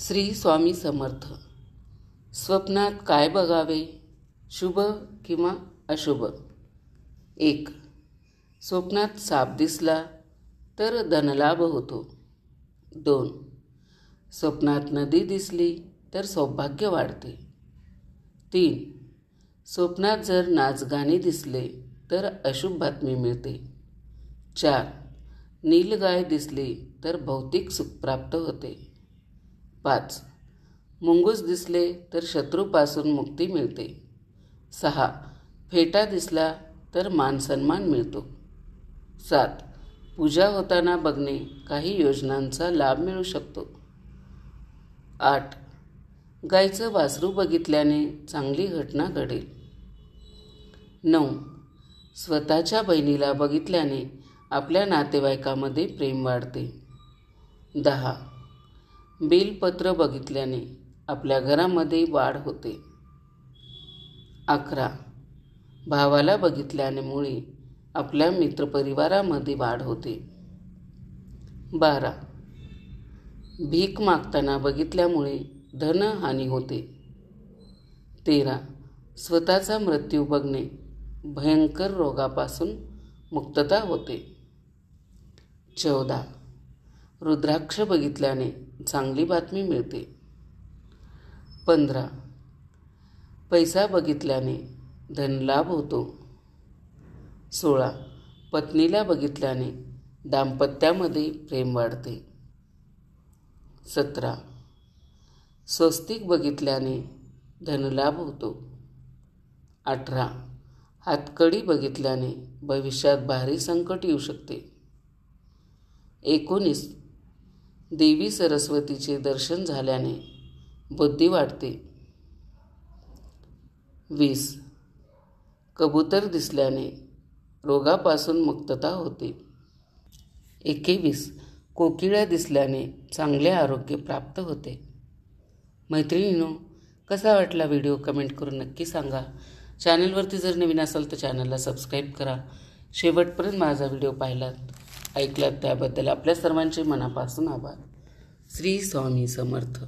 श्री स्वामी समर्थ. स्वप्नात काय बघावे, शुभ किंवा अशुभ? 1. स्वप्नात साप दिसला तर धनलाभ होतो. 2. स्वप्नात नदी दिसली तर सौभाग्य वाढते. 3. स्वप्नात जर नाचगाणे दिसले तर अशुभ बातमी मिळते. 4. नीलगाय दिसली तर भौतिक सुख प्राप्त होते. 5. मुंगूस दिसले तर शत्रूपासून मुक्ती मिळते. 6. फेटा दिसला तर मानसन्मान मिळतो. 7. पूजा होताना बघणे, काही योजनांचा लाभ मिळू शकतो. 8. गायीचं वासरू बघितल्याने चांगली घटना घडेल. 9. स्वतःच्या बहिणीला बघितल्याने आपल्या नातेवाईकामध्ये प्रेम वाढते. 10. बेलपत्र बघितल्याने आपल्या घरामध्ये वाढ होते. 11. भावाला बघितल्यामुळे आपल्या मित्रपरिवारामध्ये वाढ होते. 12. भीक मागताना बघितल्यामुळे धनहानी होते. 13. स्वतःचा मृत्यू बघणे, भयंकर रोगापासून मुक्तता होते. 14. रुद्राक्ष बघितल्याने चांगली बातमी मिळते. 15. पैसा बघितल्याने धनलाभ होतो. 16. पत्नीला बघितल्याने दाम्पत्यामध्ये प्रेम वाढते. 17. स्वस्तिक बघितल्याने धनलाभ होतो. 18. हातकडी बघितल्याने भविष्यात भारी संकट येऊ शकते. 19. देवी सरस्वतीचे दर्शन झाल्याने बुद्धी वाढते. 20. कबूतर दिसल्याने रोगापासून मुक्तता होते. 21. कोकिळा दिसल्याने चांगले आरोग्य प्राप्त होते. मैत्रिणींनो, कसा वाटला व्हिडिओ कमेंट करून नक्की सांगा. चॅनलवरती जर नवीन असाल तर चॅनलला सबस्क्राईब करा. शेवटपर्यंत माझा व्हिडिओ पाहिलात, ऐकलात त्याबद्दल आपल्या सर्वांचे मनापासून आभार. श्री स्वामी समर्थ.